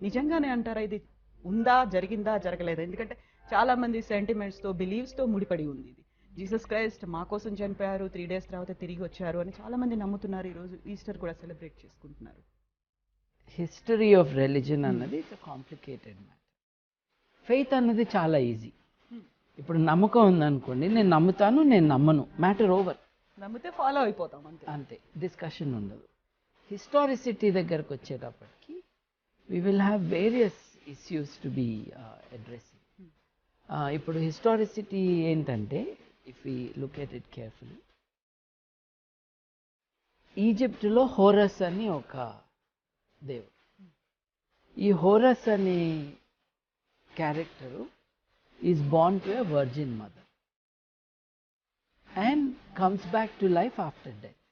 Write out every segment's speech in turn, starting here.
నిజంగానే అంటారా ఇది ఉందా, జరిగిందా, జరగలేదా? ఎందుకంటే చాలా మంది సెంటిమెంట్స్ తో, బిలీవ్స్ తో ముడిపడి ఉంది ఇది. జీసస్ క్రైస్ట్ మా కోసం చనిపోయారు, 3 days తర్వాత తిరిగి వచ్చారు అని చాలా మంది నమ్ముతున్నారు. ఈ రోజు ఈస్టర్ కూడా సెలబ్రేట్ చేసుకుంటున్నారు. హిస్టరీ ఆఫ్ రిలీజన్ అన్నది ఇట్స్ కాంప్లికేటెడ్ మ్యాటర్. ఫెయిత్ అన్నది చాలా ఈజీ. ఇప్పుడు నమ్మకం ఉందనుకోండి, నేను నమ్ముతాను, నేను నమ్మను, మ్యాటర్ ఓవర్. నమ్మితే ఫాలో అయిపోతాం అంతే. అంతే, డిస్కషన్ ఉండదు. హిస్టారిసిటీ దగ్గరకు వచ్చేటప్పటికి we will have various issues to be addressing. ఇప్పుడు హిస్టారిసిటీ ఏంటంటే, if we look at it carefully, ఈజిప్ట్లో హోరస్ అని ఒక దేవుడు. ఈ హోరస్ అనే character is born to a virgin mother and comes back to life after death.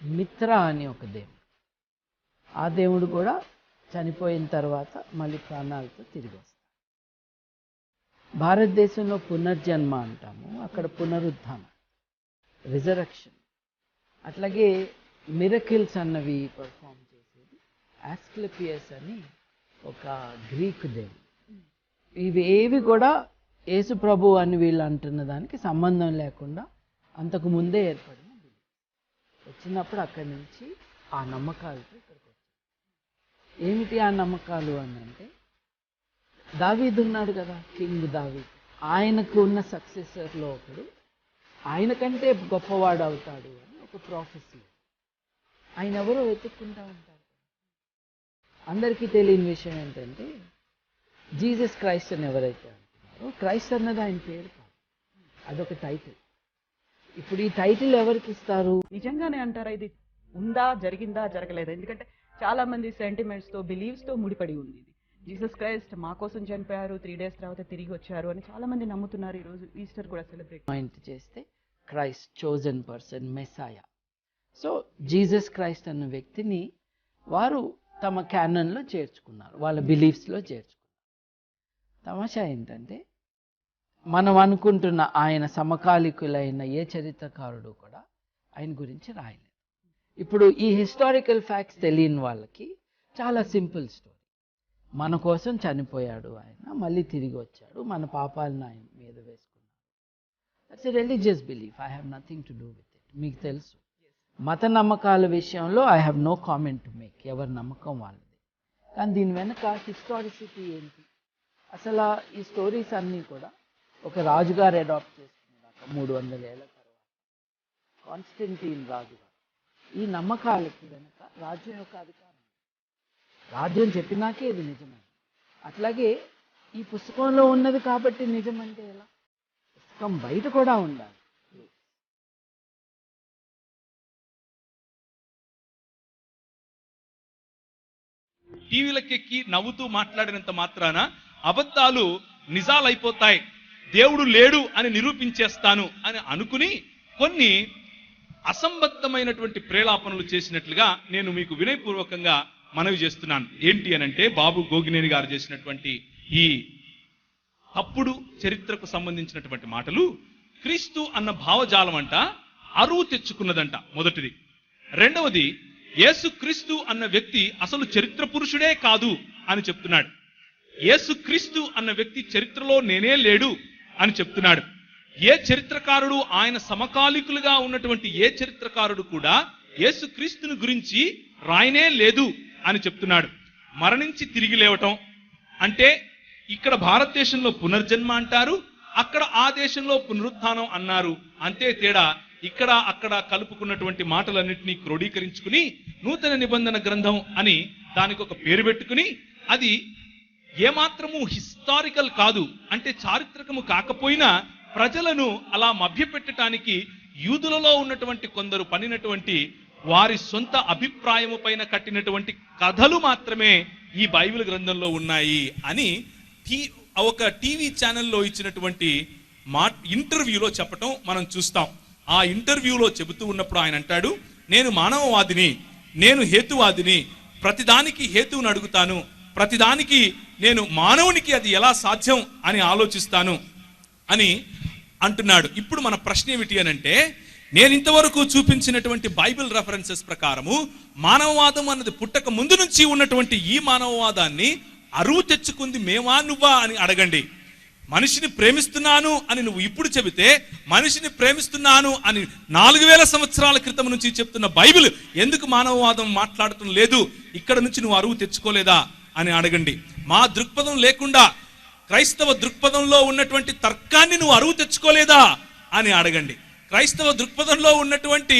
Mithra అని ఒక దేవుడు. ఆ దేవుడు కూడా చనిపోయిన తర్వాత మళ్ళీ ప్రాణాలతో తిరిగి వస్తాడు. భారతదేశంలో పునర్జన్మ అంటాము, అక్కడ పునరుద్ధానం, రిజరక్షన్. అట్లాగే మిరకిల్స్ అన్నవి పర్ఫామ్ చేసేది ఆస్క్లెపియస్ అని ఒక గ్రీక్ దేవుడు. ఇవి ఏవి కూడా యేసు ప్రభు అని వీళ్ళు అంటున్న దానికి సంబంధం లేకుండా అంతకు ముందే ఏర్పడిన వచ్చినప్పుడు అక్కడి నుంచి ఆ నమ్మకాలతో ఇక్కడికి వచ్చారు. ఏమిటి ఆ నమ్మకాలు అని అంటే, దావీదు ఉన్నాడు కదా, కింగ్ దావీదు, ఆయనకు ఉన్న సక్సెసర్లో ఒకడు ఆయన కంటే గొప్పవాడు అవుతాడు అని ఒక ప్రాఫెసీ. ఆయన ఎవరో వెతుక్కుంటా ఉంటారు. అందరికీ తెలియని విషయం ఏంటంటే, జీసస్ క్రైస్ట్ అని ఎవరైతే అంటున్నారో, క్రైస్ట్ అన్నది ఆయన పేరు కాదు, అదొక టైటిల్. ఇప్పుడు ఈ టైటిల్ ఎవరికి ఇస్తారు? నిజంగానే అంటారా ఇది ఉందా, జరిగిందా, జరగలేదా? ఎందుకంటే చాలా మంది సెంటిమెంట్స్ తో, బిలీవ్స్ తో ముడిపడి ఉంది ఇది. జీసస్ క్రైస్ట్ మా కోసం చనిపోయారు, 3 days తర్వాత తిరిగి వచ్చారు అని చాలా మంది నమ్ముతున్నారు. ఈ రోజు ఈస్టర్ కూడా సెలబ్రేట్ పాయింట్ చేస్తే Christ, chosen person, మెస్సాయా. So Jesus Christ అన్న వ్యక్తిని వారు తమ క్యానన్లో చేర్చుకున్నారు, వాళ్ళ బిలీఫ్స్లో చేర్చుకున్నారు. తమాషా ఏంటంటే, మనం అనుకుంటున్న ఆయన సమకాలికులైన ఏ చరిత్రకారుడు కూడా ఆయన గురించి రాయలేదు. ఇప్పుడు ఈ హిస్టారికల్ ఫ్యాక్ట్స్ తెలియని వాళ్ళకి చాలా సింపుల్ స్టోరీ. మన కోసం చనిపోయాడు ఆయన, మళ్ళీ తిరిగి వచ్చాడు, మన పాపాలను ఆయన మీద వేసుకున్నాడు. That's a religious belief. I have nothing to do with it. మీకు తెలుసు, మత నమ్మకాల విషయంలో I have no comment to make. ఎవరి నమ్మకం వాళ్ళది. కానీ దీని వెనక హిస్టారిసిటీ ఏంటి? అసలు ఈ స్టోరీస్ అన్నీ కూడా ఒక రాజుగారు అడాప్ట్ చేసుకున్నాక 300 ఏళ్ల తర్వాత, కాన్స్టెంటీన్ రాజుగారు. ఈ నమ్మకాలకి వెనక రాజ్యం యొక్క అధికారం, రాజ్యం చెప్పినాకే ఇది నిజమే. అట్లాగే ఈ పుస్తకంలో ఉన్నది కాబట్టి నిజమంటే ఎలా? పుస్తకం బయట కూడా ఉండాలి. టీవీలకెక్కి నవ్వుతూ మాట్లాడినంత మాత్రాన అబద్ధాలు నిజాలైపోతాయి, దేవుడు లేడు అని నిరూపించేస్తాను అని అనుకుని కొన్ని అసంబద్ధమైనటువంటి ప్రేలాపనలు చేసినట్లుగా నేను మీకు వినయపూర్వకంగా మనవి చేస్తున్నాను. ఏంటి అనంటే, బాబు గోగినేని గారు చేసినటువంటి ఈ తప్పుడు చరిత్రకు సంబంధించినటువంటి మాటలు క్రీస్తు అన్న భావజాలం అంట అరువు తెచ్చుకున్నదంట. మొదటిది. రెండవది, యేసు క్రీస్తు అన్న వ్యక్తి అసలు చరిత్ర పురుషుడే కాదు అని చెప్తున్నాడు. యేసు క్రీస్తు అన్న వ్యక్తి చరిత్రలో నేనే లేడు అని చెప్తున్నాడు. ఏ చరిత్రకారుడు, ఆయన సమకాలికులుగా ఉన్నటువంటి ఏ చరిత్రకారుడు కూడా యేసు క్రీస్తుని గురించి రాయనే లేదు అని చెప్తున్నాడు. మరణించి తిరిగి లేవటం అంటే, ఇక్కడ భారతదేశంలో పునర్జన్మ అంటారు, అక్కడ ఆ దేశంలో పునరుత్థానం అన్నారు. అంతే తేడా. ఇక్కడ అక్కడ కలుపుకున్నటువంటి మాటలన్నింటినీ క్రోడీకరించుకుని నూతన నిబంధన గ్రంథం అని దానికి ఒక పేరు పెట్టుకుని, అది ఏమాత్రము హిస్టారికల్ కాదు, అంటే చారిత్రకము కాకపోయినా ప్రజలను అలా మభ్యపెట్టడానికి యూదులలో ఉన్నటువంటి కొందరు పనినటువంటి వారి సొంత అభిప్రాయము పైన కట్టినటువంటి కథలు మాత్రమే ఈ బైబిల్ గ్రంథంలో ఉన్నాయి అని ఒక టీవీ ఛానల్లో ఇచ్చినటువంటి ఇంటర్వ్యూలో చెప్పటం మనం చూస్తాం. ఆ ఇంటర్వ్యూలో చెబుతూ ఉన్నప్పుడు ఆయన అంటాడు, నేను మానవవాదిని, నేను హేతువాదిని, ప్రతిదానికి హేతువుని అడుగుతాను, ప్రతిదానికి నేను మానవునికి అది ఎలా సాధ్యం అని ఆలోచిస్తాను అని అంటున్నాడు. ఇప్పుడు మన ప్రశ్న ఏమిటి అనంటే, నేను ఇంతవరకు చూపించినటువంటి బైబిల్ రెఫరెన్సెస్ ప్రకారము మానవవాదం అన్నది పుట్టక ముందు నుంచి ఉన్నటువంటి ఈ మానవవాదాన్ని అరువు తెచ్చుకుంది మేమా నువ్వా అని అడగండి. మనిషిని ప్రేమిస్తున్నాను అని నువ్వు ఇప్పుడు చెబితే, మనిషిని ప్రేమిస్తున్నాను అని 4000 సంవత్సరాల క్రితం నుంచి చెప్తున్న బైబిల్ ఎందుకు మానవవాదం మాట్లాడటం లేదు, ఇక్కడ నుంచి నువ్వు అరువు తెచ్చుకోలేదా అని అడగండి. మా దృక్పథం లేకుండా క్రైస్తవ దృక్పథంలో ఉన్నటువంటి తర్కాన్ని నువ్వు అరువు తెచ్చుకోలేదా అని అడగండి. క్రైస్తవ దృక్పథంలో ఉన్నటువంటి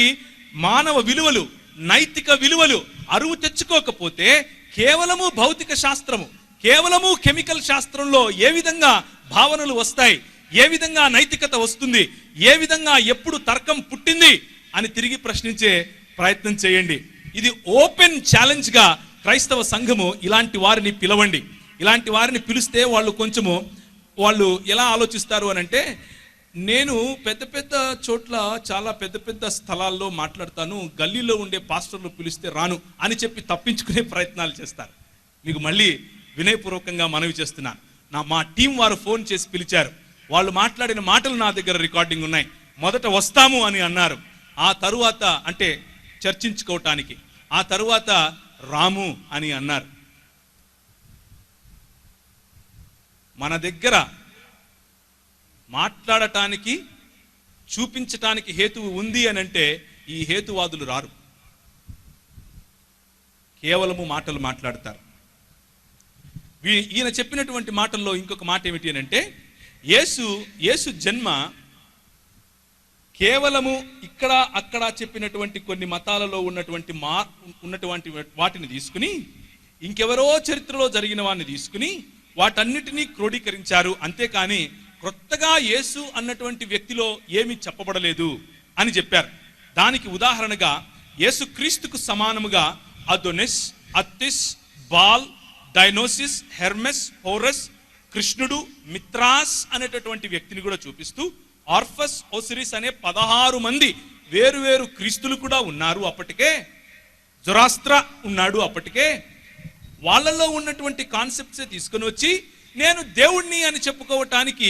మానవ విలువలు, నైతిక విలువలు అరువు తెచ్చుకోకపోతే కేవలము భౌతిక శాస్త్రము, కేవలము కెమికల్ శాస్త్రంలో ఏ విధంగా భావనలు వస్తాయి, ఏ విధంగా నైతికత వస్తుంది, ఏ విధంగా ఎప్పుడు తర్కం పుట్టింది అని తిరిగి ప్రశ్నించే ప్రయత్నం చేయండి. ఇది ఓపెన్ ఛాలెంజ్ గా క్రైస్తవ సంఘము ఇలాంటి వారిని పిలవండి. ఇలాంటి వారిని పిలిస్తే వాళ్ళు ఎలా ఆలోచిస్తారు అని అంటే, నేను పెద్ద పెద్ద చోట్ల చాలా పెద్ద పెద్ద స్థలాల్లో మాట్లాడతాను, గల్లీలో ఉండే పాస్టర్లు పిలిస్తే రాను అని చెప్పి తప్పించుకునే ప్రయత్నాలు చేస్తారు. మీకు మళ్ళీ వినయపూర్వకంగా మనవి చేస్తున్నాను. మా టీం వారు ఫోన్ చేసి పిలిచారు. వాళ్ళు మాట్లాడిన మాటలు నా దగ్గర రికార్డింగ్ ఉన్నాయి. మొదట వస్తాము అని అన్నారు, ఆ తరువాత అంటే చర్చించుకోవటానికి, ఆ తరువాత రాము అని అన్నారు. మన దగ్గర మాట్లాడటానికి, చూపించటానికి హేతువు ఉంది అని అంటే ఈ హేతువాదులు రారు, కేవలము మాటలు మాట్లాడతారు. ఈయన చెప్పినటువంటి మాటల్లో ఇంకొక మాట ఏమిటి అని అంటే, యేసు జన్మ కేవలము ఇక్కడ అక్కడ చెప్పినటువంటి కొన్ని మతాలలో ఉన్నటువంటి వాటిని తీసుకుని, ఇంకెవరో చరిత్రలో జరిగిన వాడిని తీసుకుని వాటన్నిటినీ క్రోడీకరించారు. అంతేకాని కొత్తగా యేసు అన్నటువంటి వ్యక్తిలో ఏమీ చెప్పబడలేదు అని చెప్పారు. దానికి ఉదాహరణగా యేసు క్రీస్తుకు సమానముగా అదోనిస్, అత్తిస్, బాల్, డైనోసిస్, హెర్మెస్, హోరస్, కృష్ణుడు, మిత్రాస్ అనేటటువంటి వ్యక్తిని కూడా చూపిస్తూ, ఆర్ఫస్, ఓసిరిస్ అనే 16 మంది వేరు క్రీస్తులు కూడా ఉన్నారు అప్పటికే. జొరాస్ట్ర ఉన్నాడు అప్పటికే. వాళ్ళల్లో ఉన్నటువంటి కాన్సెప్ట్సే తీసుకొని వచ్చి నేను దేవుణ్ణి అని చెప్పుకోవటానికి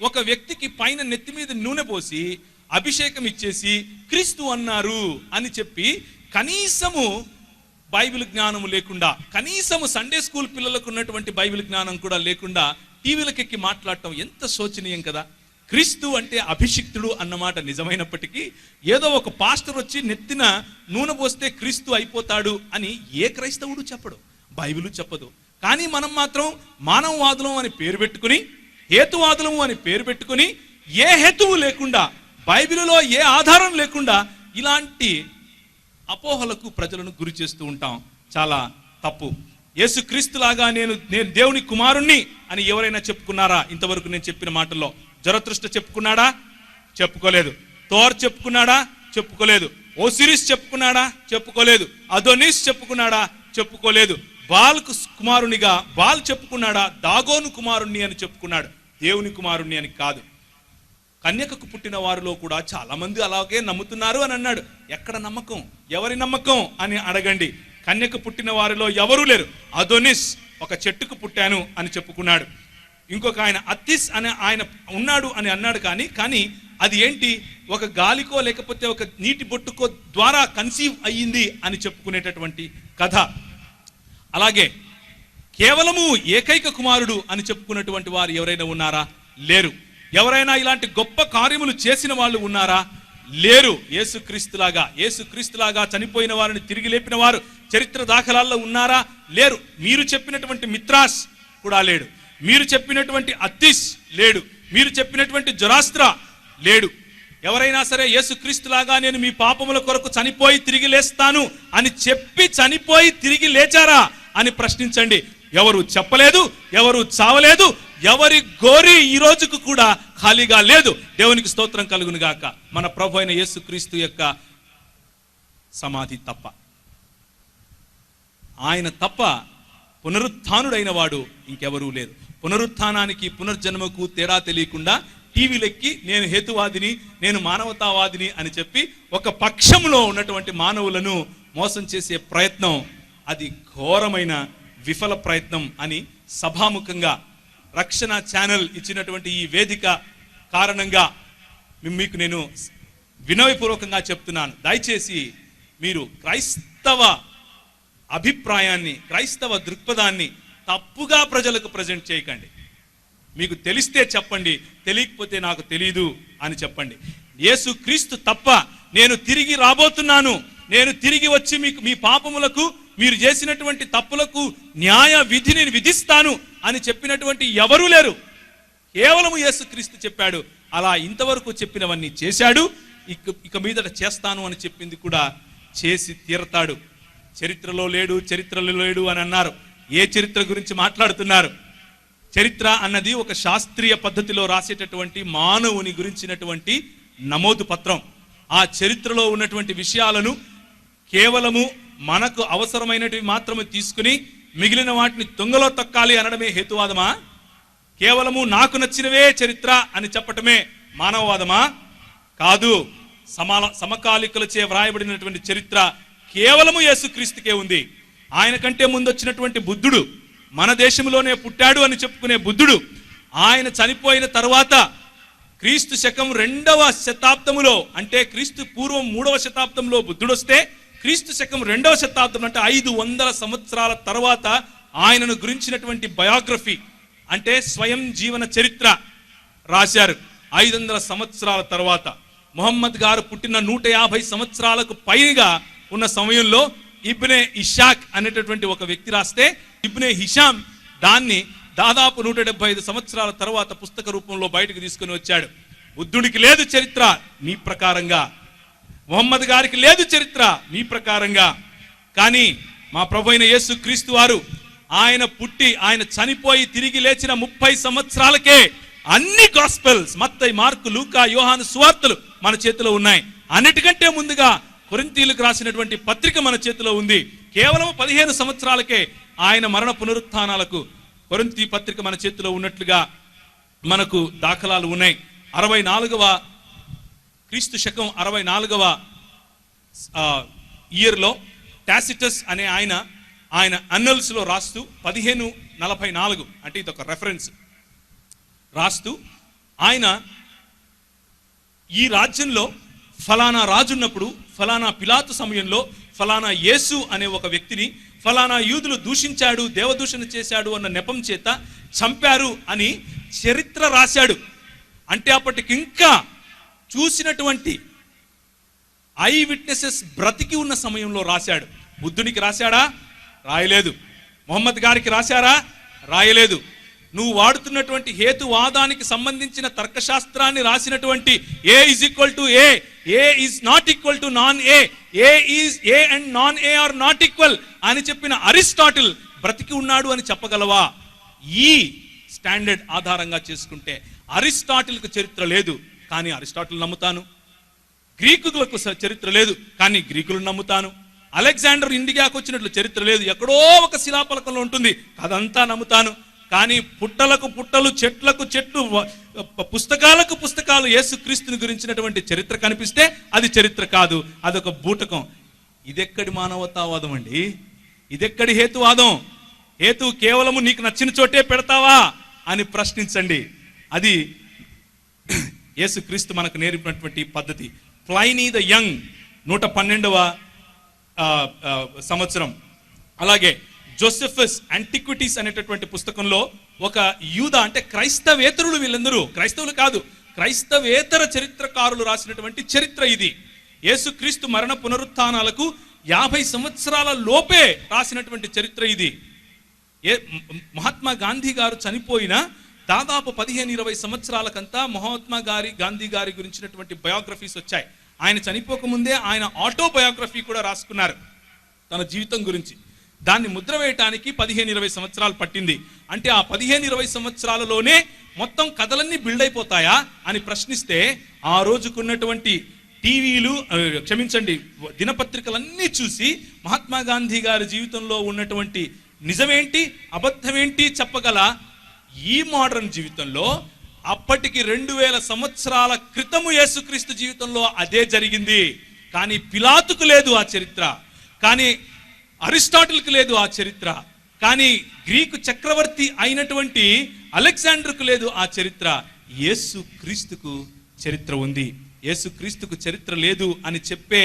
ఒక వ్యక్తికి పైన నెత్తి మీద నూనె పోసి అభిషేకం ఇచ్చేసి క్రీస్తు అన్నారు అని చెప్పి, కనీసము బైబిల్ జ్ఞానం లేకుండా, కనీసము సండే స్కూల్ పిల్లలకు ఉన్నటువంటి బైబిల్ జ్ఞానం కూడా లేకుండా టీవీలకెక్కి మాట్లాడటం ఎంత శోచనీయం కదా. క్రీస్తు అంటే అభిషిక్తుడు అన్నమాట నిజమైనప్పటికీ, ఏదో ఒక పాస్టర్ వచ్చి నెత్తిన నూనె పోస్తే క్రీస్తు అయిపోతాడు అని ఏ క్రైస్తవుడు చెప్పడు, బైబిల్ చెప్పదు. కానీ మనం మాత్రం మానవవాదులం అని పేరు పెట్టుకుని, హేతువాదులము అని పేరు పెట్టుకుని, ఏ హేతువు లేకుండా, బైబిలులో ఏ ఆధారం లేకుండా ఇలాంటి అపోహలకు ప్రజలను గురి చేస్తూ ఉంటాం. చాలా తప్పు. యేసు క్రీస్తులాగా నేను దేవుని కుమారుణ్ణి అని ఎవరైనా చెప్పుకున్నారా? ఇంతవరకు నేను చెప్పిన మాటల్లో జరతృష్ట చెప్పుకున్నాడా? చెప్పుకోలేదు. థోర్ చెప్పుకున్నాడా? చెప్పుకోలేదు. ఓసిరిస్ చెప్పుకున్నాడా? చెప్పుకోలేదు. అదోనిస్ చెప్పుకున్నాడా? చెప్పుకోలేదు. బాల్కు కుమారునిగా బాల్ చెప్పుకున్నాడా? దాగోను కుమారుణ్ణి అని చెప్పుకున్నాడు, దేవుని కుమారుణ్ణి అని కాదు. కన్యకకు పుట్టిన వారిలో కూడా చాలా మంది అలాగే నమ్ముతున్నారు అని అన్నాడు. ఎక్కడ నమ్మకం? ఎవరి నమ్మకం అని అడగండి. కన్యక పుట్టిన వారిలో ఎవరూ లేరు. అదోనిస్ ఒక చెట్టుకు పుట్టాను అని చెప్పుకున్నాడు. ఇంకొక ఆయన అత్తిస్ అనే ఆయన ఉన్నాడు అని అన్నాడు. కానీ అది ఏంటి? ఒక గాలికో లేకపోతే ఒక నీటి బొట్టుకో ద్వారా కన్సీవ్ అయ్యింది అని చెప్పుకునేటటువంటి కథ. అలాగే కేవలము ఏకైక కుమారుడు అని చెప్పుకున్నటువంటి వారు ఎవరైనా ఉన్నారా? లేరు. ఎవరైనా ఇలాంటి గొప్ప కార్యములు చేసిన వాళ్ళు ఉన్నారా? లేరు. యేసుక్రీస్తులాగా చనిపోయిన వారిని తిరిగి లేపిన వారు చరిత్ర దాఖలాల్లో ఉన్నారా? లేరు. మీరు చెప్పినటువంటి మిత్రాస్ కూడా లేడు. మీరు చెప్పినటువంటి అత్తిస్ లేడు. మీరు చెప్పినటువంటి జొరాస్ట్ర లేడు. ఎవరైనా సరే యేసుక్రీస్తులాగా నేను మీ పాపముల కొరకు చనిపోయి తిరిగి లేస్తాను అని చెప్పి చనిపోయి తిరిగి లేచారా అని ప్రశ్నించండి. ఎవరు చెప్పలేదు, ఎవరు చావలేదు, ఎవరి గోరి ఈ రోజుకు కూడా ఖాళీగా లేదు. దేవునికి స్తోత్రం కలుగును గాక. మన ప్రభు అయిన యేసుక్రీస్తు యొక్క సమాధి తప్ప, ఆయన తప్ప పునరుత్థానుడైన వాడు ఇంకెవరూ లేరు. పునరుత్థానానికి పునర్జన్మకు తేడా తెలియకుండా టీవీలెక్కి నేను హేతువాదిని, నేను మానవతావాదిని అని చెప్పి ఒక పక్షంలో ఉన్నటువంటి మానవులను మోసం చేసే ప్రయత్నం, అది ఘోరమైన విఫల ప్రయత్నం అని సభాముఖంగా రక్షణ ఛానల్ ఇచ్చినటువంటి ఈ వేదిక కారణంగా మీకు నేను వినయపూర్వకంగా చెప్తున్నాను, దయచేసి మీరు క్రైస్తవ అభిప్రాయాన్ని, క్రైస్తవ దృక్పథాన్ని తప్పుగా ప్రజలకు ప్రజెంట్ చేయకండి. మీకు తెలిస్తే చెప్పండి, తెలియకపోతే నాకు తెలీదు అని చెప్పండి. యేసు క్రీస్తు తప్ప నేను తిరిగి రాబోతున్నాను, నేను తిరిగి వచ్చి మీకు మీ పాపములకు, మీరు చేసినటువంటి తప్పులకు న్యాయ విధిని విధిస్తాను అని చెప్పినటువంటి ఎవరూ లేరు. కేవలం యేసు క్రీస్తు చెప్పాడు. అలా ఇంతవరకు చెప్పినవన్నీ చేశాడు. ఇక మీదట చేస్తాను అని చెప్పింది కూడా చేసి తీరతాడు. చరిత్రలో లేడు అని అన్నారు. ఏ చరిత్ర గురించి మాట్లాడుతున్నారు? చరిత్ర అన్నది ఒక శాస్త్రీయ పద్ధతిలో రాసేటటువంటి మానవుని గురించినటువంటి నమోదు పత్రం. ఆ చరిత్రలో ఉన్నటువంటి విషయాలను కేవలము మనకు అవసరమైనటివి మాత్రమే తీసుకుని మిగిలిన వాటిని తుంగలో తొక్కాలి అనడమే హేతువాదమా? కేవలము నాకు నచ్చినవే చరిత్ర అని చెప్పటమే మానవవాదమా? కాదు. సమకాలికులచే వ్రాయబడినటువంటి చరిత్ర కేవలము యేసుక్రీస్తుకే ఉంది. ఆయన కంటే ముందు వచ్చినటువంటి బుద్ధుడు, మన దేశంలోనే పుట్టాడు అని చెప్పుకునే బుద్ధుడు, ఆయన చనిపోయిన తరువాత క్రీస్తు శకం 2వ శతాబ్దములో, అంటే క్రీస్తు పూర్వం 3వ శతాబ్దంలో బుద్ధుడు వస్తే, క్రీస్తు శకం 2వ శతాబ్దం అంటే 500 సంవత్సరాల తర్వాత ఆయనను గురించినటువంటి బయోగ్రఫీ, అంటే స్వయం జీవన చరిత్ర రాశారు. 500 సంవత్సరాల తర్వాత ముహమ్మద్ గారు పుట్టిన 150 సంవత్సరాలకు పైగా ఉన్న సమయంలో ఇబ్నే ఇషాక్ అనేటటువంటి ఒక వ్యక్తి రాస్తే, ఇబ్నే హిషాం దాన్ని దాదాపు 175 సంవత్సరాల తర్వాత పుస్తక రూపంలో బయటకు తీసుకుని వచ్చాడు. బుద్ధుడికి లేదు చరిత్ర మీ ప్రకారంగా, ముహమ్మద్ గారికి లేదు చరిత్ర మీ ప్రకారంగా. కానీ మా ప్రభు అయిన యేసు క్రీస్తు వారు ఆయన పుట్టి ఆయన చనిపోయి తిరిగి లేచిన 30 సంవత్సరాలకే అన్ని గాస్పెల్స్, మత్తయి, మార్కు, లూకా, యోహాను సువార్తలు మన చేతిలో ఉన్నాయి. అన్నిటికంటే ముందుగా కొరింథీయులకు రాసినటువంటి పత్రిక మన చేతిలో ఉంది. కేవలం 15 సంవత్సరాలకే ఆయన మరణ పునరుత్థానాలకు కొరింథీ పత్రిక మన చేతిలో ఉన్నట్లుగా మనకు దాఖలాలు ఉన్నాయి. 64వ క్రీస్తు శకం 64వ ఇయర్లో టాసిటస్ అనే ఆయన అన్నల్స్ లో రాస్తూ 1544 అంటే ఇది ఒక రెఫరెన్స్ రాస్తూ, ఆయన ఈ రాజ్యంలో ఫలానా రాజున్నప్పుడు, ఫలానా పిలాతు సమయంలో ఫలానా యేసు అనే ఒక వ్యక్తిని ఫలానా యూదులు దూషించాడు, దేవదూషణ చేశాడు అన్న నెపం చేత చంపారు అని చరిత్ర రాశాడు. అంటే అప్పటికి ఇంకా చూసినటువంటి ఐ విట్నెసెస్ బ్రతికి ఉన్న సమయంలో రాశాడు. బుద్ధునికి రాశాడా? రాయలేదు. ముహమ్మద్ గారికి రాశారా? రాయలేదు. నువ్వు వాడుతున్నటువంటి హేతువాదానికి సంబంధించిన తర్కశాస్త్రాన్ని రాసినటువంటి A is equal to A, A is not equal to non A, A is A and non A are not equal అని చెప్పిన అరిస్టాటిల్ బ్రతికి ఉన్నాడు అని చెప్పగలవా? ఈ స్టాండర్డ్ ఆధారంగా చేసుకుంటే అరిస్టాటిల్కు చరిత్ర లేదు, కానీ అరిస్టాటిల్ నమ్ముతాను. గ్రీకులకు చరిత్ర లేదు, కానీ గ్రీకులు నమ్ముతాను. అలెగ్జాండర్ ఇండియాకు వచ్చినట్లు చరిత్ర లేదు, ఎక్కడో ఒక శిలాఫలకంలో ఉంటుంది, అదంతా నమ్ముతాను. కానీ పుట్టలకు పుట్టలు, చెట్లకు చెట్లు, పుస్తకాలకు పుస్తకాలు యేసుక్రీస్తుని గురించినటువంటి చరిత్ర కనిపిస్తే అది చరిత్ర కాదు, అదొక బూటకం. ఇదెక్కడి మానవతావాదం అండి? ఇదెక్కడి హేతువాదం? హేతు కేవలము నీకు నచ్చిన చోటే పెడతావా అని ప్రశ్నించండి. అది యేసుక్రీస్తు మనకు నేర్పినటువంటి పద్ధతి. ప్లైనీ ద యంగ్ 112వ సంవత్సరం, అలాగే జోసెఫస్ యాంటిక్విటీస్ అనేటటువంటి పుస్తకంలో ఒక యూద, అంటే క్రైస్తవేతరులు, వీళ్ళందరూ క్రైస్తవులు కాదు, క్రైస్తవేతర చరిత్రకారులు రాసినటువంటి చరిత్ర ఇది. యేసుక్రీస్తు మరణ పునరుత్థానాలకు 50 సంవత్సరాల లోపే రాసినటువంటి చరిత్ర ఇది. మహాత్మా గాంధీ గారు చనిపోయిన దాదాపు 15-20 సంవత్సరాలకంతా మహాత్మా గాంధీ గారి గురించినటువంటి బయోగ్రఫీస్ వచ్చాయి. ఆయన చనిపోకముందే ఆయన ఆటోబయోగ్రఫీ కూడా రాసుకున్నారు తన జీవితం గురించి. దాన్ని ముద్ర వేయటానికి 15-20 సంవత్సరాలు పట్టింది. అంటే ఆ 15-20 సంవత్సరాలలోనే మొత్తం కథలన్నీ బిల్డ్ అయిపోతాయా అని ప్రశ్నిస్తే, ఆ రోజుకున్నటువంటి టీవీలు, క్షమించండి, దినపత్రికలన్నీ చూసి మహాత్మా గాంధీ గారి జీవితంలో ఉన్నటువంటి నిజమేంటి అబద్ధమేంటి చెప్పగల ఈ మోడర్న్ జీవితంలో అప్పటికి 2000 సంవత్సరాల క్రితము యేసుక్రీస్తు జీవితంలో అదే జరిగింది. కానీ పిలాతుకు లేదు ఆ చరిత్ర, కానీ అరిస్టాటిల్కి లేదు ఆ చరిత్ర, కానీ గ్రీకు చక్రవర్తి అయినటువంటి అలెగ్జాండర్కు లేదు ఆ చరిత్ర. యేసుక్రీస్తుకు చరిత్ర ఉంది. యేసుక్రీస్తుకు చరిత్ర లేదు అని చెప్పే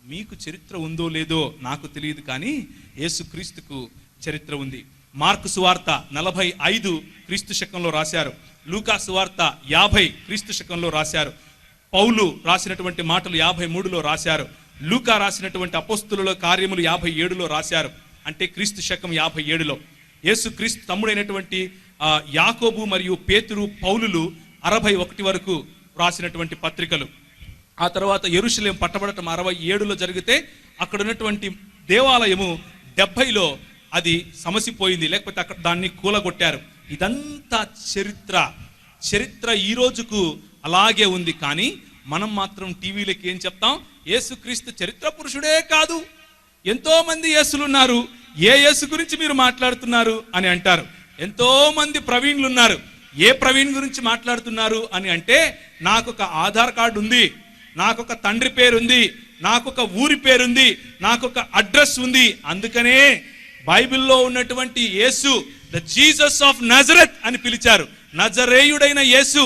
మీకు చరిత్ర ఉందో లేదో నాకు తెలియదు, కానీ యేసుక్రీస్తుకు చరిత్ర ఉంది. మార్కు సువార్త 45 క్రీస్తు శకంలో రాశారు. లూకా సువార్త 50 క్రీస్తు శకంలో రాశారు. పౌలు రాసినటువంటి మాటలు 53లో రాశారు. లూకా రాసినటువంటి అపోస్తుల కార్యములు 57లో రాశారు. అంటే క్రీస్తు శకం 57లో. యేసుక్రీస్తు తమ్ముడైనటువంటి యాకోబు మరియు పేతురు, పౌలులు 61 వరకు రాసినటువంటి పత్రికలు. ఆ తర్వాత యెరూషలేం పట్టబడటం 67లో జరిగితే అక్కడ ఉన్నటువంటి దేవాలయము 70లో అది సమసిపోయింది, లేకపోతే అక్కడ దాన్ని కూలగొట్టారు. ఇదంతా చరిత్ర ఈ రోజుకు అలాగే ఉంది. కానీ మనం మాత్రం టీవీలకి ఏం చెప్తాం? యేసుక్రీస్తు చరిత్ర పురుషుడే కాదు, ఎంతో మంది యేసులు ఉన్నారు, ఏ యేసు గురించి మీరు మాట్లాడుతున్నారు అని అంటారు. ఎంతో మంది ప్రవీణ్లు ఉన్నారు, ఏ ప్రవీణ్ గురించి మాట్లాడుతున్నారు అని అంటే, నాకొక ఆధార్ కార్డు ఉంది, నాకొక తండ్రి పేరు ఉంది, నాకొక ఊరి పేరుంది, నాకొక అడ్రస్ ఉంది. అందుకనే బైబిల్లో ఉన్నటువంటి యేసు ద జీసస్ ఆఫ్ నజరత్ అని పిలిచారు. నజరేయుడైన యేసు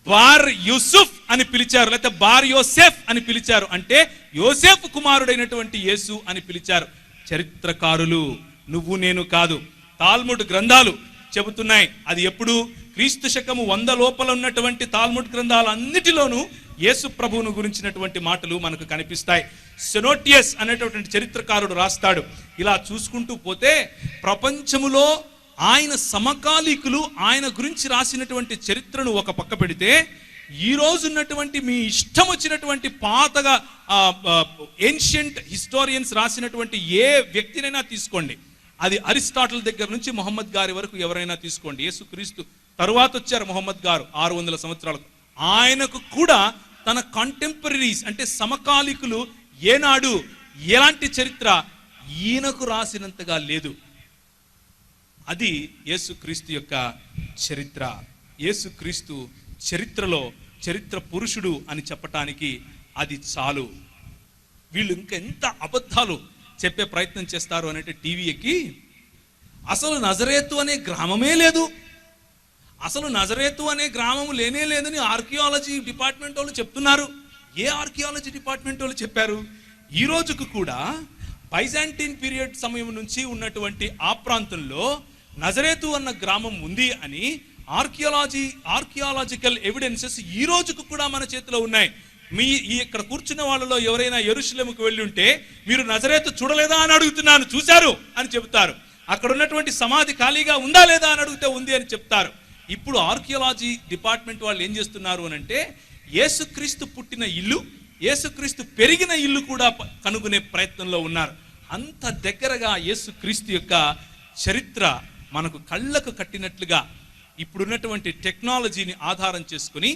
బార్ యూసుఫ్ అని పిలిచారు, లేకపోతే బార్ యోసెఫ్ అని పిలిచారు. అంటే యోసెఫ్ కుమారుడైనటువంటి యేసు అని పిలిచారు. చరిత్రకారులు, నువ్వు నేను కాదు. తాల్ముడ్ గ్రంథాలు చెబుతున్నాయి. అది ఎప్పుడు? క్రీస్తు శకము 100 లోపల ఉన్నటువంటి తాల్ముడ్ గ్రంథాలన్నిటిలోనూ యేసు ప్రభువును గురించినటువంటి మాటలు మనకు కనిపిస్తాయి. సెనోటియస్ అనేటటువంటి చరిత్రకారుడు రాస్తాడు. ఇలా చూసుకుంటూ పోతే ప్రపంచములో ఆయన సమకాలీకులు ఆయన గురించి రాసినటువంటి చరిత్రను ఒక పక్క పెడితే, ఈ రోజు ఉన్నటువంటి మీ ఇష్టం వచ్చినటువంటి పాతగా ఏన్షియంట్ హిస్టోరియన్స్ రాసినటువంటి ఏ వ్యక్తినైనా తీసుకోండి, అది అరిస్టాటిల్ దగ్గర నుంచి మొహమ్మద్ గారి వరకు ఎవరైనా తీసుకోండి. యేసుక్రీస్తు తరువాత వచ్చారు మొహమ్మద్ గారు 600 సంవత్సరాలకు. ఆయనకు కూడా తన కాంటెంపరీస్ అంటే సమకాలికులు ఏనాడు ఎలాంటి చరిత్ర ఈయనకు రాసినంతగా లేదు. అది యేసుక్రీస్తు యొక్క చరిత్ర. యేసుక్రీస్తు చరిత్రలో చరిత్ర పురుషుడు అని చెప్పటానికి అది చాలు. వీళ్ళు ఇంకా ఎంత అబద్ధాలు చెప్పే ప్రయత్నం చేస్తారు అంటే, టీవీ ఎక్కి అసలు నజరేతు అనే గ్రామమే లేదు, అసలు నజరేతు అనే గ్రామం లేనే లేదని ఆర్కియాలజీ డిపార్ట్మెంట్ వాళ్ళు చెప్తున్నారు. ఏ ఆర్కియాలజీ డిపార్ట్మెంట్ వాళ్ళు చెప్పారు? ఈ రోజుకు కూడా బైజాంటిన్ పీరియడ్ సమయం నుంచి ఉన్నటువంటి ఆ ప్రాంతంలో నజరేతు అన్న గ్రామం ఉంది అని ఆర్కియాలజికల్ ఎవిడెన్సెస్ ఈ రోజుకు కూడా మన చేతిలో ఉన్నాయి. ఇక్కడ కూర్చున్న వాళ్ళలో ఎవరైనా యెరూషలేముకు వెళ్ళి ఉంటే, మీరు నజరేతు చూడలేదా అని అడుగుతున్నాను, చూశారు అని చెబుతారు. అక్కడ ఉన్నటువంటి సమాధి ఖాళీగా ఉందా లేదా అని అడిగితే ఉంది అని చెప్తారు. ఇప్పుడు ఆర్కియాలజీ డిపార్ట్మెంట్ వాళ్ళు ఏం చేస్తున్నారు అని అంటే, యేసుక్రీస్తు పుట్టిన ఇల్లు, యేసుక్రీస్తు పెరిగిన ఇల్లు కూడా కనుగొనే ప్రయత్నంలో ఉన్నారు. అంత దగ్గరగా యేసుక్రీస్తు యొక్క చరిత్ర మనకు కళ్ళకు కట్టినట్లుగా ఇప్పుడున్నటువంటి టెక్నాలజీని ఆధారం చేసుకుని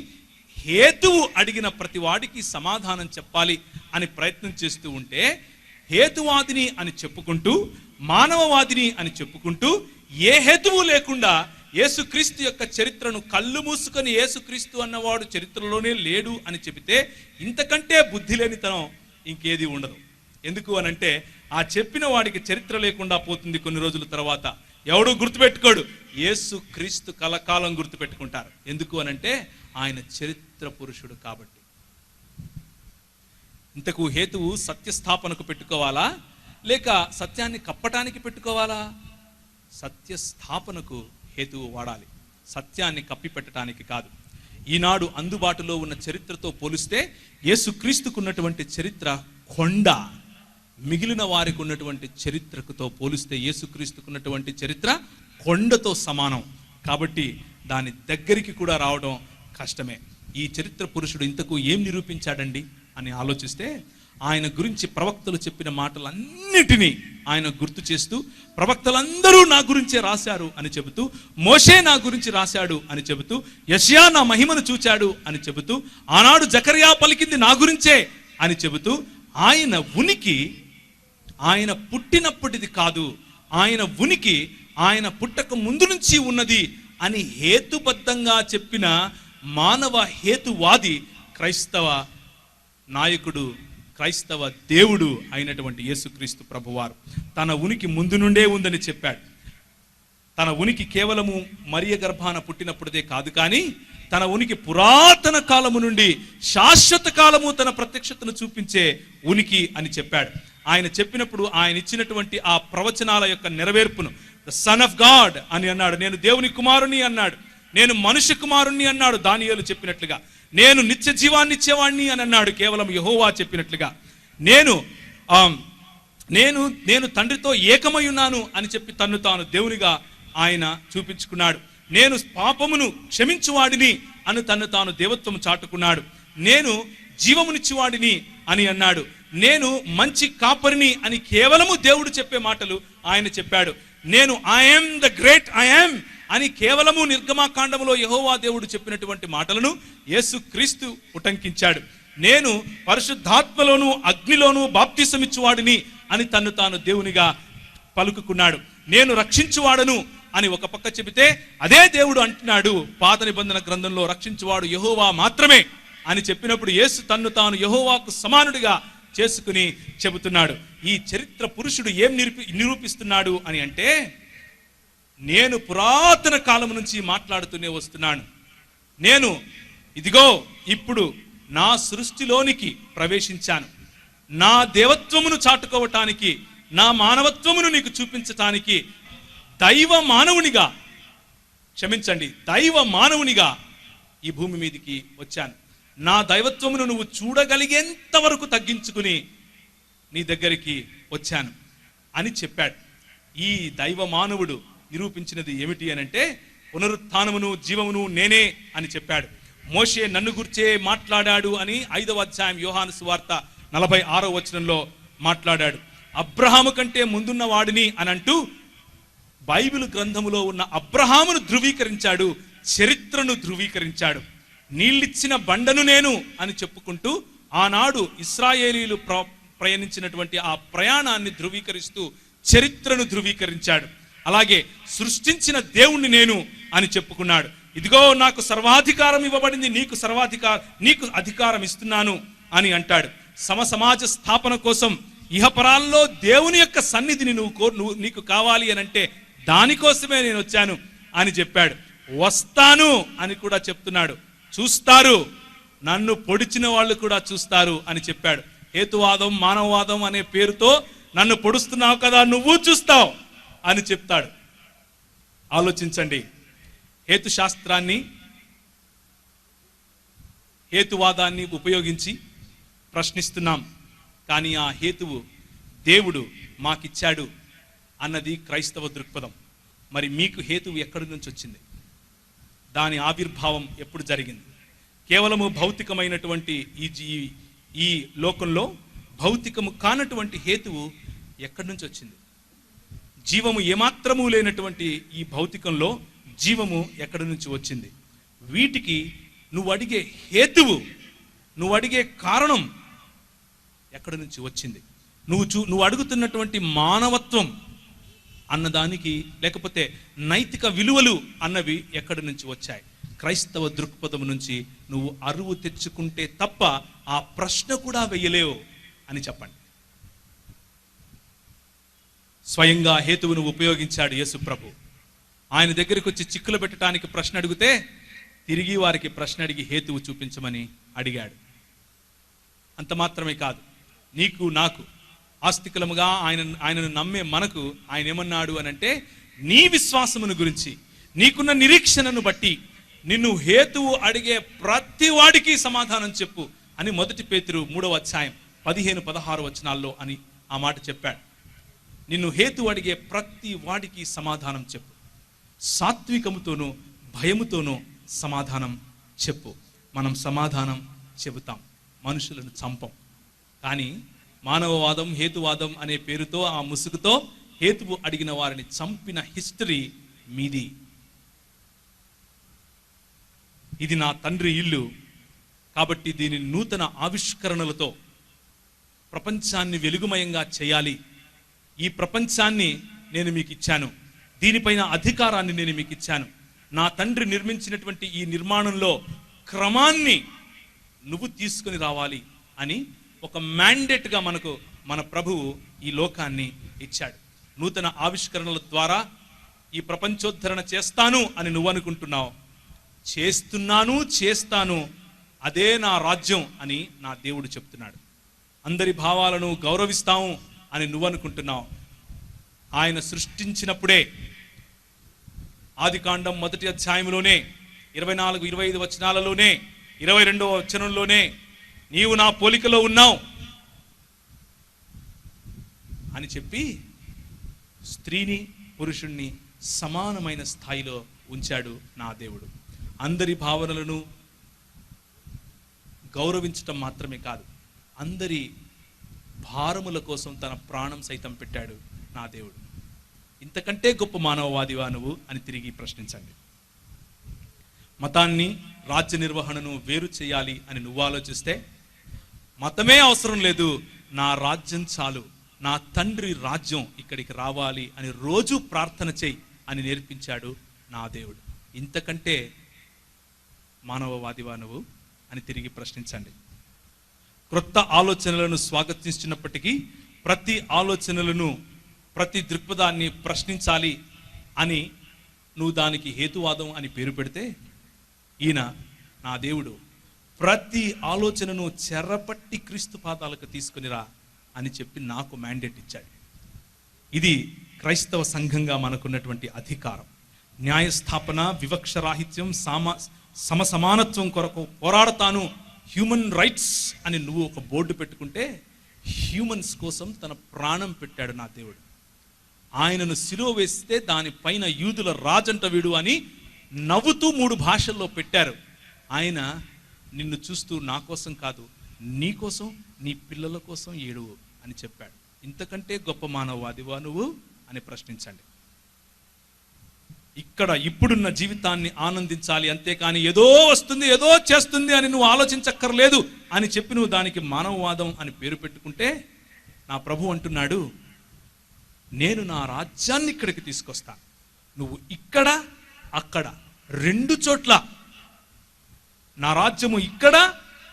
హేతువు అడిగిన ప్రతి వాడికి సమాధానం చెప్పాలి అని ప్రయత్నం చేస్తూ ఉంటే, హేతువాదిని అని చెప్పుకుంటూ, మానవవాదిని అని చెప్పుకుంటూ, ఏ హేతువు లేకుండా యేసుక్రీస్తు యొక్క చరిత్రను కళ్ళు మూసుకొని యేసుక్రీస్తు అన్నవాడు చరిత్రలోనే లేడు అని చెబితే, ఇంతకంటే బుద్ధి లేనితనం ఇంకేది ఉండదు. ఎందుకు అనంటే, ఆ చెప్పిన వాడికి చరిత్ర లేకుండా పోతుంది. కొన్ని రోజుల తర్వాత ఎవడు గుర్తుపెట్టుకోడు, యేసుక్రీస్తు కలకాలం గుర్తుపెట్టుకుంటారు. ఎందుకు అనంటే, ఆయన చరిత్ర పురుషుడు కాబట్టి. ఇంతకు హేతువు సత్యస్థాపనకు పెట్టుకోవాలా, లేక సత్యాన్ని కప్పటానికి పెట్టుకోవాలా? సత్యస్థాపనకు హేతువు వాడాలి, సత్యాన్ని కప్పి పెట్టడానికి కాదు. ఈనాడు అందుబాటులో ఉన్న చరిత్రతో పోలిస్తే యేసుక్రీస్తుకు ఉన్నటువంటి చరిత్ర కొండ, మిగిలిన వారికి ఉన్నటువంటి చరిత్రకుతో పోలిస్తే యేసుక్రీస్తుకు ఉన్నటువంటి చరిత్ర కొండతో సమానం. కాబట్టి దాని దగ్గరికి కూడా రావడం కష్టమే. ఈ చరిత్ర పురుషుడు ఇంతకు ఏం నిరూపించాడండి అని ఆలోచిస్తే, ఆయన గురించి ప్రవక్తలు చెప్పిన మాటలన్నిటినీ ఆయన గుర్తు చేస్తూ, ప్రవక్తలందరూ నా గురించే రాశారు అని చెబుతూ, మోషే నా గురించి రాశాడు అని చెబుతూ, యెషయా నా మహిమను చూచాడు అని చెబుతూ, ఆనాడు జకర్యా పలికింది నా గురించే అని చెబుతూ, ఆయన ఉనికి ఆయన పుట్టినప్పటిది కాదు, ఆయన ఉనికి ఆయన పుట్టక ముందు నుంచి ఉన్నది అని హేతుబద్ధంగా చెప్పిన మానవ హేతువాది క్రైస్తవ నాయకుడు, క్రైస్తవ దేవుడు అయినటువంటి యేసుక్రీస్తు ప్రభువారు. తన ఉనికి ముందు నుండే ఉందని చెప్పాడు. తన ఉనికి కేవలము మరియ గర్భాన పుట్టినప్పుడుదే కాదు, కానీ తన ఉనికి పురాతన కాలము నుండి శాశ్వత కాలము తన ప్రత్యక్షతను చూపించే ఉనికి అని చెప్పాడు. ఆయన చెప్పినప్పుడు ఆయన ఇచ్చినటువంటి ఆ ప్రవచనాల యొక్క నెరవేర్పును ద సన్ ఆఫ్ గాడ్ అని అన్నాడు. నేను దేవుని కుమారుని అన్నాడు. నేను మనుష్య కుమారుణ్ణి అన్నాడు దానియేలు చెప్పినట్లుగా. నేను నిత్య జీవాన్ని ఇచ్చేవాణ్ణి అని అన్నాడు కేవలం యెహోవా చెప్పినట్లుగా. నేను తండ్రితో ఏకమై ఉన్నాను అని చెప్పి తన్ను తాను దేవునిగా ఆయన చూపించుకున్నాడు. నేను పాపమును క్షమించువాడిని అని తన్ను తాను దేవత్వం చాటుకున్నాడు. నేను జీవమునిచ్చేవాడిని అని అన్నాడు. నేను మంచి కాపరిని అని కేవలము దేవుడు చెప్పే మాటలు ఆయన చెప్పాడు. నేను ఐఎమ్ ద గ్రేట్ ఐఎమ్ అని కేవలము నిర్గమాకాండములో యెహోవా దేవుడు చెప్పినటువంటి మాటలను యేసుక్రీస్తు ఉటంకించాడు. నేను పరిశుద్ధాత్మలోను అగ్నిలోను బాప్తిసమిచ్చువాడిని అని తన్ను తాను దేవునిగా పలుకుకున్నాడు. నేను రక్షించువాడను అని ఒక పక్క చెబితే అదే దేవుడు అంటున్నాడు పాత నిబంధన గ్రంథంలో రక్షించువాడు యెహోవా మాత్రమే అని చెప్పినప్పుడు యేసు తన్ను తాను యెహోవాకు సమానుడిగా చేసుకుని చెబుతున్నాడు. ఈ చరిత్ర పురుషుడు ఏం నిరూపిస్తున్నాడు అని అంటే, నేను పురాతన కాలం నుంచి మాట్లాడుతూనే వస్తున్నాను. నేను ఇదిగో ఇప్పుడు నా సృష్టిలోనికి ప్రవేశించాను. నా దేవత్వమును చాటుకోవటానికి, నా మానవత్వమును నీకు చూపించటానికి దైవ మానవునిగా ఈ భూమి మీదకి వచ్చాను. నా దైవత్వమును నువ్వు చూడగలిగేంత వరకు తగ్గించుకుని నీ దగ్గరికి వచ్చాను అని చెప్పాడు. ఈ దైవ మానవుడు నిరూపించినది ఏమిటి అనంటే, పునరుత్థానమును జీవమును నేనే అని చెప్పాడు. మోషే నన్ను గుర్చే మాట్లాడాడు అని 5వ అధ్యాయం యోహాను సువార్త 46వ వచనంలో మాట్లాడాడు. అబ్రహాము కంటే ముందున్న వాడిని అని అంటూ బైబిల్ గ్రంథములో ఉన్న అబ్రహామును ధృవీకరించాడు, చరిత్రను ధృవీకరించాడు. నీళ్ళిచ్చిన బండను నేను అని చెప్పుకుంటూ ఆనాడు ఇశ్రాయేలీలు ప్రయాణించినటువంటి ఆ ప్రయాణాన్ని ధృవీకరిస్తూ చరిత్రను ధృవీకరించాడు. అలాగే సృష్టించిన దేవుణ్ణి నేను అని చెప్పుకున్నాడు. ఇదిగో నాకు సర్వాధికారం ఇవ్వబడింది, నీకు అధికారం ఇస్తున్నాను అని అంటాడు. సమాజ స్థాపన కోసం ఇహపరాల్లో దేవుని యొక్క సన్నిధిని నీకు కావాలి అని అంటే దానికోసమే నేను వచ్చాను అని చెప్పాడు. వస్తాను అని కూడా చెప్తున్నాడు. చూస్తారు, నన్ను పొడిచిన వాళ్ళు కూడా చూస్తారు అని చెప్పాడు. హేతువాదం మానవవాదం అనే పేరుతో నన్ను పొడుస్తున్నావు కదా, నువ్వు చూస్తావు అని చెప్తాడు. ఆలోచించండి, హేతుశాస్త్రాన్ని హేతువాదాన్ని ఉపయోగించి ప్రశ్నిస్తున్నాం, కానీ ఆ హేతువు దేవుడు మాకిచ్చాడు అన్నది క్రైస్తవ దృక్పథం. మరి మీకు హేతువు ఎక్కడి నుంచి వచ్చింది? దాని ఆవిర్భావం ఎప్పుడు జరిగింది? కేవలము భౌతికమైనటువంటి ఈ లోకంలో భౌతికము కానటువంటి హేతువు ఎక్కడి నుంచి వచ్చింది? జీవము ఏమాత్రము లేనటువంటి ఈ భౌతికంలో జీవము ఎక్కడి నుంచి వచ్చింది? వీటికి నువ్వు అడిగే హేతువు, నువ్వు అడిగే కారణం ఎక్కడి నుంచి వచ్చింది? నువ్వు అడుగుతున్నటువంటి మానవత్వం అన్నదానికి, లేకపోతే నైతిక విలువలు అన్నవి ఎక్కడి నుంచి వచ్చాయి? క్రైస్తవ దృక్పథం నుంచి నువ్వు అరువు తెచ్చుకుంటే తప్ప ఆ ప్రశ్న కూడా వెయ్యలేవు అని చెప్పండి. స్వయంగా హేతువును ఉపయోగించాడు యేసు ప్రభు. ఆయన దగ్గరికి వచ్చి చిక్కులు పెట్టడానికి ప్రశ్న అడిగితే తిరిగి వారికి ప్రశ్న అడిగి హేతువు చూపించమని అడిగాడు. అంత మాత్రమే కాదు, నీకు నాకు ఆస్తికులముగా ఆయనను నమ్మే మనకు ఆయన ఏమన్నాడు అనంటే, నీ విశ్వాసమును గురించి, నీకున్న నిరీక్షణను బట్టి నిన్ను హేతువు అడిగే ప్రతి వాడికి సమాధానం చెప్పు అని 1 పేతురు 3వ అధ్యాయం 15-16 వచనాల్లో అని ఆ మాట చెప్పాడు. నిన్ను హేతువు అడిగే ప్రతి వాడికి సమాధానం చెప్పు. సాత్వికముతోనూ భయముతోనూ సమాధానం చెప్పు. మనం సమాధానం చెబుతాం, మనుషులను చంపం. కానీ మానవవాదం హేతువాదం అనే పేరుతో ఆ ముసుగుతో హేతువు అడిగిన వారిని చంపిన హిస్టరీ మీది. ఇది నా తండ్రి ఇల్లు కాబట్టి దీని నూతన ఆవిష్కరణలతో ప్రపంచాన్ని వెలుగుమయంగా చేయాలి. ఈ ప్రపంచాన్ని నేను మీకు ఇచ్చాను, దీనిపైన అధికారాన్ని నేను మీకు ఇచ్చాను. నా తండ్రి నిర్మించినటువంటి ఈ నిర్మాణంలో క్రమాన్ని నువ్వు తీసుకుని రావాలి అని ఒక మ్యాండేట్గా మన ప్రభువు ఈ లోకాన్ని ఇచ్చాడు. నూతన ఆవిష్కరణల ద్వారా ఈ ప్రపంచోద్ధరణ చేస్తాను అని నువ్వు అనుకుంటున్నావు. చేస్తాను, అదే నా రాజ్యం అని నా దేవుడు చెప్తున్నాడు. అందరి భావాలను గౌరవిస్తాము అని నువ్వు అనుకుంటున్నావు. ఆయన సృష్టించినప్పుడే ఆదికాండం 1వ అధ్యాయంలోనే 24-25 వచనాలలోనే 22వ వచనంలోనే నీవు నా పోలికలో ఉన్నావు అని చెప్పి స్త్రీని పురుషుణ్ణి సమానమైన స్థాయిలో ఉంచాడు నా దేవుడు. అందరి భావనలను గౌరవించటం మాత్రమే కాదు, అందరి భారముల కోసం తన ప్రాణం సైతం పెట్టాడు నా దేవుడు. ఇంతకంటే గొప్ప మానవవాదివా నువ్వు అని తిరిగి ప్రశ్నించండి. మతాన్ని, రాజ్య నిర్వహణను వేరు చేయాలి అని నువ్వు ఆలోచిస్తే, మతమే అవసరం లేదు, నా రాజ్యం చాలు, నా తండ్రి రాజ్యం ఇక్కడికి రావాలి అని రోజు ప్రార్థన చేయి అని నేర్పించాడు నా దేవుడు. ఇంతకంటే మానవవాదివా నువ్వు అని తిరిగి ప్రశ్నించండి. క్రొత్త ఆలోచనలను స్వాగతించినప్పటికీ ప్రతి ఆలోచనలను, ప్రతి దృక్పథాన్ని ప్రశ్నించాలి అని నువ్వు దానికి హేతువాదం అని పేరు పెడితే, ఈయన నా దేవుడు ప్రతి ఆలోచనను చెరపట్టి క్రీస్తు పాదాలకు తీసుకునిరా అని చెప్పి నాకు మ్యాండేట్ ఇచ్చాడు. ఇది క్రైస్తవ సంఘంగా మనకున్నటువంటి అధికారం. న్యాయస్థాపన, వివక్షరాహిత్యం, సమసమానత్వం కొరకు పోరాడతాను, హ్యూమన్ రైట్స్ అని నువ్వు ఒక బోర్డు పెట్టుకుంటే, హ్యూమన్స్ కోసం తన ప్రాణం పెట్టాడు నా దేవుడు. ఆయనను సిలువ వేస్తే దానిపైన యూదుల రాజంట వీడు అని నవ్వుతూ 3 భాషల్లో పెట్టారు. ఆయన నిన్ను చూస్తూ నా కోసం కాదు, నీ కోసం, నీ పిల్లల కోసం ఏడువు అని చెప్పాడు. ఇంతకంటే గొప్ప మానవవాదివా నువ్వు అని ప్రశ్నించండి. ఇక్కడ ఇప్పుడున్న జీవితాన్ని ఆనందించాలి, అంతేకాని ఏదో వస్తుంది, ఏదో చేస్తుంది అని నువ్వు ఆలోచించక్కర్లేదు అని చెప్పి నువ్వు దానికి మానవవాదం అని పేరు పెట్టుకుంటే, నా ప్రభు అంటున్నాడు, నేను నా రాజ్యాన్ని ఇక్కడికి తీసుకొస్తా, నువ్వు ఇక్కడ అక్కడ 2 చోట్ల, నా రాజ్యము ఇక్కడ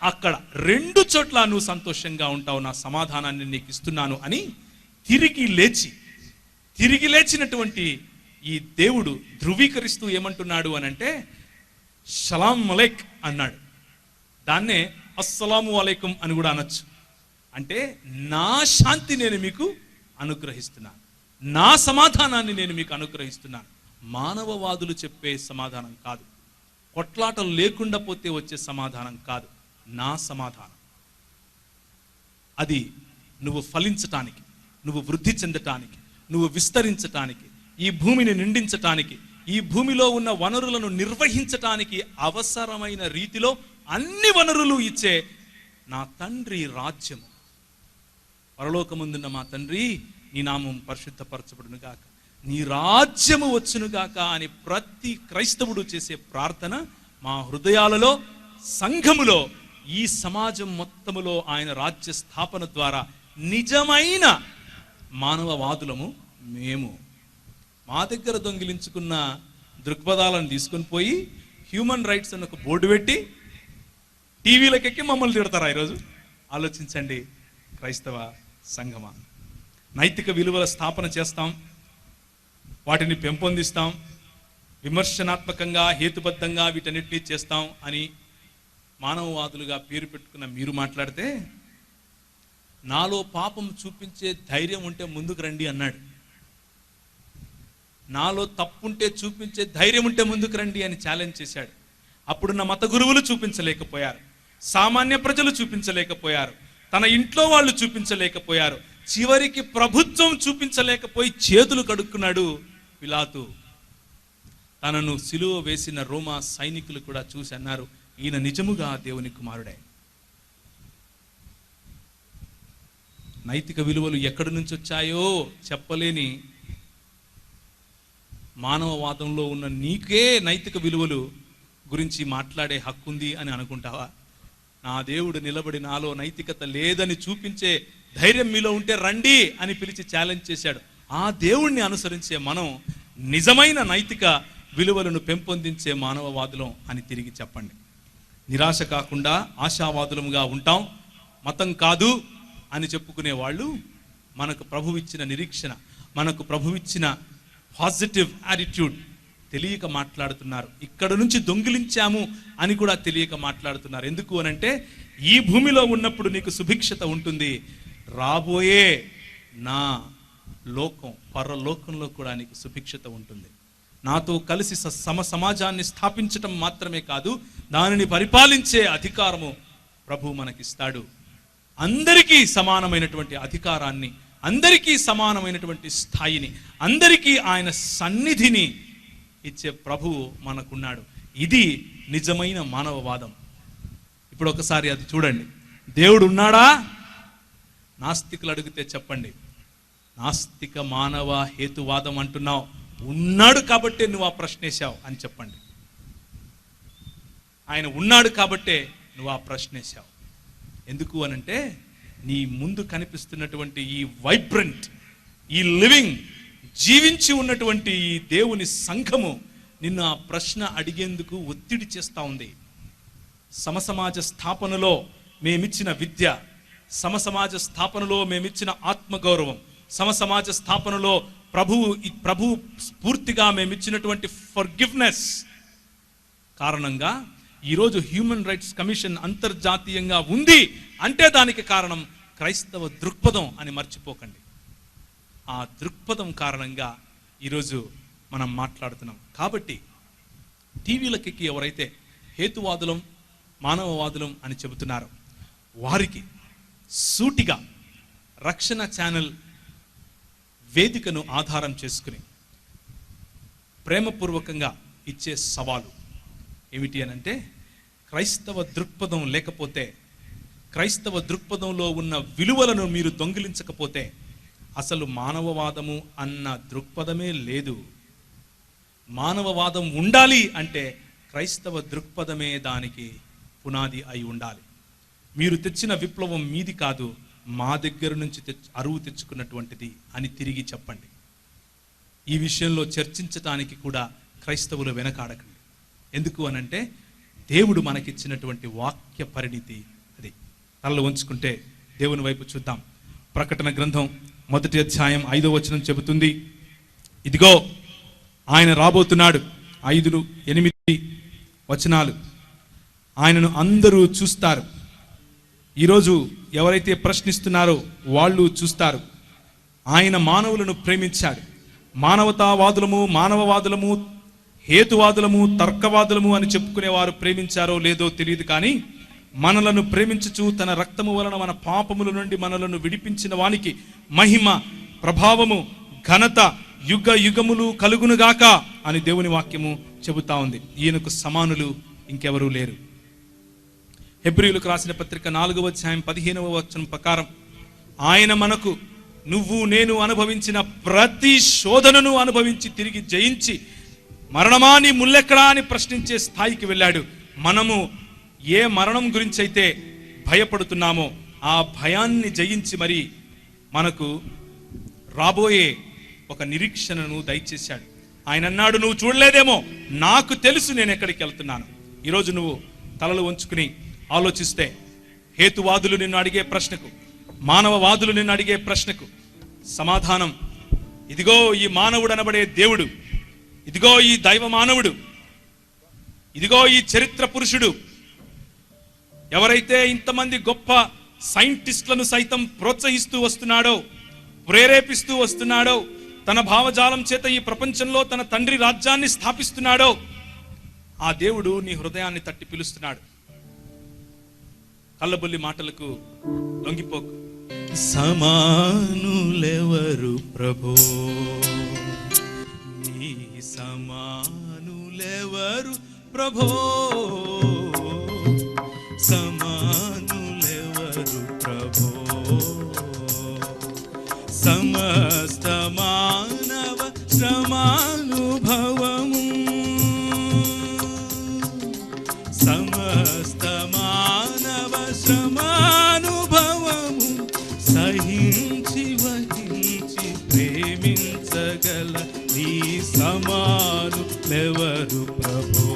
అక్కడ 2 చోట్ల నువ్వు సంతోషంగా ఉంటావు, నా సమాధానాన్ని నీకు ఇస్తున్నాను అని తిరిగి లేచినటువంటి ఈ దేవుడు ధృవీకరిస్తూ ఏమంటున్నాడు అనంటే, షలాం మలైక్ అన్నాడు. దాన్నే అస్సలాము అలైకుం అని కూడా అనొచ్చు. అంటే నా శాంతి నేను మీకు అనుగ్రహిస్తున్నాను, నా సమాధానాన్ని నేను మీకు అనుగ్రహిస్తున్నాను. మానవవాదులు చెప్పే సమాధానం కాదు, కొట్లాటలు లేకుండా పోతే వచ్చే సమాధానం కాదు, నా సమాధానం. అది నువ్వు ఫలించటానికి, నువ్వు వృద్ధి చెందటానికి, నువ్వు విస్తరించటానికి, ఈ భూమిని నిండించటానికి, ఈ భూమిలో ఉన్న వనరులను నిర్వహించటానికి అవసరమైన రీతిలో అన్ని వనరులు ఇచ్చే నా తండ్రి రాజ్యము. పరలోకముందున్న మా తండ్రి, నీ నామం పరిశుద్ధపరచబడును గాక, నీ రాజ్యము వచ్చును గాక అని ప్రతి క్రైస్తవుడు చేసే ప్రార్థన మా హృదయాలలో, సంఘములో, ఈ సమాజం మొత్తములో ఆయన రాజ్య స్థాపన ద్వారా నిజమైన మానవవాదులము మేము. మా దగ్గర దొంగిలించుకున్న దృక్పథాలను తీసుకొని పోయి హ్యూమన్ రైట్స్ అని ఒక బోర్డు పెట్టి టీవీలకెక్కి మమ్మల్ని తిడతారా ఈరోజు? ఆలోచించండి క్రైస్తవ సంఘమా. నైతిక విలువల స్థాపన చేస్తాం, వాటిని పెంపొందిస్తాం, విమర్శనాత్మకంగా, హేతుబద్ధంగా వీటన్నిటినీ చేస్తాం అని మానవవాదులుగా పేరు పెట్టుకున్న మీరు మాట్లాడితే, నాలో పాపం చూపించే ధైర్యం ఉంటే ముందుకు రండి అన్నాడు. నాలో తప్పుంటే చూపించే ధైర్యం ఉంటే ముందుకు రండి అని ఛాలెంజ్ చేశాడు. అప్పుడున్న మత గురువులు చూపించలేకపోయారు, సామాన్య ప్రజలు చూపించలేకపోయారు, తన ఇంట్లో వాళ్ళు చూపించలేకపోయారు, చివరికి ప్రభుత్వం చూపించలేకపోయి చేతులు కడుక్కున్నాడు పిలాతు. తనను సిలువ వేసిన రోమా సైనికులు కూడా చూసి అన్నారు, ఈయన నిజముగా దేవుని కుమారుడే. నైతిక విలువలు ఎక్కడి నుంచి వచ్చాయో చెప్పలేని మానవవాదంలో ఉన్న నీకే నైతిక విలువలు గురించి మాట్లాడే హక్కు ఉంది అని అనుకుంటావా? నా దేవుడు నిలబడి నాలో నైతికత లేదని చూపించే ధైర్యం మీలో ఉంటే రండి అని పిలిచి ఛాలెంజ్ చేశాడు. ఆ దేవుణ్ణి అనుసరించే మనం నిజమైన నైతిక విలువలను పెంపొందించే మానవవాదులం అని తిరిగి చెప్పండి. నిరాశ కాకుండా ఆశావాదులముగా ఉంటాం. మతం కాదు అని చెప్పుకునే వాళ్ళు మనకు ప్రభువిచ్చిన నిరీక్షణ, మనకు ప్రభువిచ్చిన పాజిటివ్ యాటిట్యూడ్ తెలియక మాట్లాడుతున్నారు. ఇక్కడ నుంచి దొంగిలించాము అని కూడా తెలియక మాట్లాడుతున్నారు. ఎందుకు అనంటే ఈ భూమిలో ఉన్నప్పుడు నీకు సుభిక్షత ఉంటుంది, రాబోయే నా లోకం పరలోకంలో కూడా నీకు సుభిక్షత ఉంటుంది. నాతో కలిసి సమాజాన్ని స్థాపించటం మాత్రమే కాదు, దానిని పరిపాలించే అధికారము ప్రభు మనకిస్తాడు. అందరికీ సమానమైనటువంటి అధికారాన్ని, అందరికీ సమానమైనటువంటి స్థాయిని, అందరికీ ఆయన సన్నిధిని ఇచ్చే ప్రభువు మనకున్నాడు. ఇది నిజమైన మానవవాదం. ఇప్పుడు ఒకసారి అది చూడండి. దేవుడు ఉన్నాడా? నాస్తికులు అడిగితే చెప్పండి. నాస్తిక మానవ హేతువాదం అంటున్నావు, ఉన్నాడు కాబట్టే నువ్వు ఆ ప్రశ్న వేశావు అని చెప్పండి. ఆయన ఉన్నాడు కాబట్టే నువ్వు ఆ ప్రశ్న వేశావు. ఎందుకు అనంటే నీ ముందు కనిపిస్తున్నటువంటి ఈ వైబ్రెంట్, ఈ లివింగ్, జీవించి ఉన్నటువంటి ఈ దేవుని సంఘము నిన్ను ఆ ప్రశ్న అడిగేందుకు ఒత్తిడి చేస్తూ ఉంది. సమసమాజ స్థాపనలో మేమిచ్చిన విద్య, సమసమాజ స్థాపనలో మేమిచ్చిన ఆత్మగౌరవం, సమసమాజ స్థాపనలో ప్రభు స్ఫూర్తిగా మేమిచ్చినటువంటి ఫర్గివ్నెస్ కారణంగా ఈరోజు హ్యూమన్ రైట్స్ కమిషన్ అంతర్జాతీయంగా ఉంది అంటే దానికి కారణం క్రైస్తవ దృక్పథం అని మర్చిపోకండి. ఆ దృక్పథం కారణంగా ఈరోజు మనం మాట్లాడుతున్నాం. కాబట్టి టీవీలకి ఎవరైతే హేతువాదులం, మానవవాదులం అని చెబుతున్నారో వారికి సూటిగా రక్షణ ఛానల్ వేదికను ఆధారం చేసుకుని ప్రేమపూర్వకంగా ఇచ్చే సవాలు ఏమిటి అనంటే, క్రైస్తవ దృక్పథం లేకపోతే, క్రైస్తవ దృక్పథంలో ఉన్న విలువలను మీరు దొంగిలించకపోతే అసలు మానవవాదము అన్న దృక్పథమే లేదు. మానవవాదం ఉండాలి అంటే క్రైస్తవ దృక్పథమే దానికి పునాది అయి ఉండాలి. మీరు తెచ్చిన విప్లవం మీది కాదు, మా దగ్గర నుంచి అరువు తెచ్చుకున్నటువంటిది అని తిరిగి చెప్పండి. ఈ విషయంలో చర్చించటానికి కూడా క్రైస్తవులు వెనకాడకండి. ఎందుకు అనంటే దేవుడు మనకిచ్చినటువంటి వాక్య పరిణితి అది. తలలు వంచుకుంటే దేవుని వైపు చూద్దాం. ప్రకటన గ్రంథం 1వ అధ్యాయం 5వ వచనం చెబుతుంది, ఇదిగో ఆయన రాబోతున్నాడు. 5, 8 వచనాలు. ఆయనను అందరూ చూస్తారు. ఈరోజు ఎవరైతే ప్రశ్నిస్తున్నారో వాళ్ళు చూస్తారు. ఆయన మానవులను ప్రేమించాడు. మానవతావాదులము, మానవవాదులము, హేతువాదులము, తర్కవాదులము అని చెప్పుకునేవారు ప్రేమించారో లేదో తెలియదు, కానీ మనలను ప్రేమించుచు తన రక్తము వలన మన పాపముల నుండి మనలను విడిపించిన వానికి మహిమ, ప్రభావము, ఘనత యుగ యుగములు కలుగునుగాక అని దేవుని వాక్యము చెబుతా ఉంది. ఈయనకు సమానులు ఇంకెవరూ లేరు. హెబ్రీయులకు రాసిన పత్రిక 4వ అధ్యాయం 15వ వచనం ప్రకారం ఆయన మనకు నువ్వు నేను అనుభవించిన ప్రతి శోధనను అనుభవించి తిరిగి జయించి మరణమా నీ ముల్లెక్కడా అని ప్రశ్నించే స్థాయికి వెళ్ళాడు. మనము ఏ మరణం గురించి అయితే భయపడుతున్నామో ఆ భయాన్ని జయించి మరి మనకు రాబోయే ఒక నిరీక్షణను దయచేశాడు. ఆయన అన్నాడు, నువ్వు చూడలేదేమో, నాకు తెలుసు నేను ఎక్కడికి వెళ్తున్నాను. ఈరోజు నువ్వు తలలు వంచుకుని ఆలోచిస్తే హేతువాదులు నిన్ను అడిగే ప్రశ్నకు, మానవవాదులు నిన్ను అడిగే ప్రశ్నకు సమాధానం ఇదిగో ఈ మానవుడు అనబడే దేవుడు, ఇదిగో ఈ దైవ మానవుడు, ఇదిగో ఈ చరిత్ర పురుషుడు, ఎవరైతే ఇంతమంది గొప్ప సైంటిస్టులను సైతం ప్రోత్సహిస్తూ వస్తున్నాడో, ప్రేరేపిస్తూ వస్తున్నాడో, తన భావజాలం చేత ఈ ప్రపంచంలో తన తండ్రి రాజ్యాన్ని స్థాపిస్తున్నాడో ఆ దేవుడు నీ హృదయాన్ని తట్టి పిలుస్తున్నాడు. కళ్ళబొల్లి మాటలకు లొంగిపోకు. సమానులెవరు ప్రభో, నీ సమానులెవరు ప్రభో, సమానులెవరు ప్రభో, సమస్త మానవ శ్రమానుభవము, సమస్త మానవ శ్రమానుభవము సహించి వహించి ప్రేమించగల నీ సమానులెవరు ప్రభో.